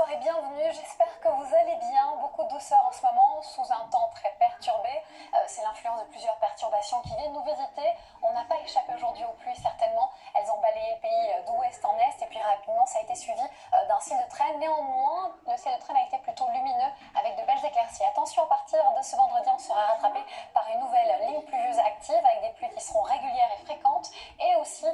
bonsoir et bienvenue, j'espère que vous allez bien, beaucoup de douceur en ce moment, sous un temps très perturbé, c'est l'influence de plusieurs perturbations qui viennent nous visiter, on n'a pas échappé aujourd'hui aux pluies certainement, elles ont balayé le pays d'ouest en est et puis rapidement ça a été suivi d'un ciel de traîne, néanmoins le ciel de traîne a été plutôt lumineux avec de belles éclaircies. Attention, à partir de ce vendredi on sera rattrapé par une nouvelle ligne pluvieuse active avec des pluies qui seront régulières et fréquentes et aussi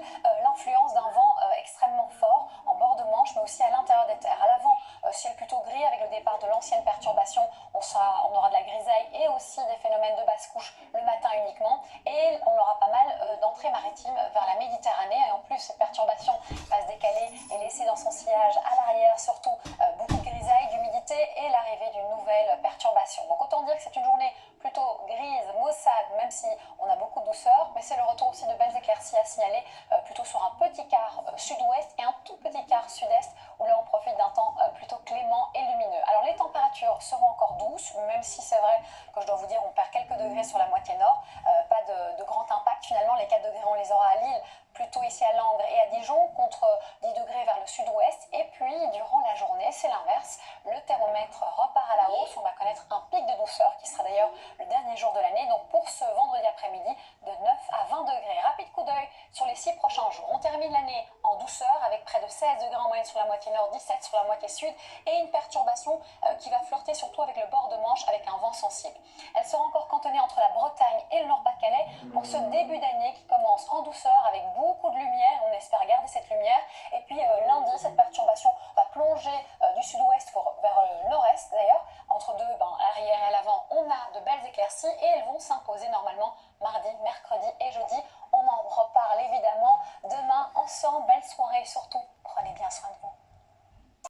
l'influence d'un vent extrêmement fort en bord de Manche mais aussi à l'intérieur des terres. À l'avant, ciel plutôt gris avec le départ de l'ancienne perturbation, on aura de la grisaille et aussi des phénomènes de basse couche le matin uniquement et on aura pas mal d'entrées maritimes vers la Méditerranée et en plus cette perturbation va se décaler et laisser dans son sillage à l'arrière surtout beaucoup de grisaille, d'humidité et l'arrivée d'une nouvelle perturbation. Donc autant dire que c'est une journée plutôt grise, maussade, même si on a beaucoup de douceur, mais c'est le retour aussi de belles éclaircies à signaler plutôt sur un petit quart sud-ouest et un tout petit quart sud-est où là on profite d'un temps plutôt clément et lumineux. Alors les températures seront encore douces, même si c'est vrai que je dois vous dire on perd quelques degrés sur la moitié nord, pas de grand impact finalement, les 4 degrés on les aura à Lille, plutôt ici à Langres et à Dijon, contre 10 degrés vers le sud-ouest, et puis durant la journée c'est l'inverse, le thermomètre repart à la hausse, on va connaître un pic de douceur qui sera d'ailleurs le dernier jour de l'année, donc pour ce vendredi après-midi de 9 à 20 degrés. Rapide coup d'œil sur les 6 prochains jours. On termine l'année en douceur avec près de 16 degrés en moyenne sur la moitié nord, 17 sur la moitié sud et une perturbation qui va flirter surtout avec le bord de Manche avec un vent sensible. Elle sera encore cantonnée entre la Bretagne et le Nord-Pas-de-Calais pour ce début d'année qui commence en douceur avec beaucoup de lumière. On espère garder cette lumière et puis lundi cette perturbation va plonger du sud-ouest vers le nord-est d'ailleurs. Entre deux, à l'arrière et à l'avant, on a de belles éclaircies et elles vont s'imposer normalement mardi, mercredi et jeudi. On en reparle évidemment demain ensemble. Belle soirée surtout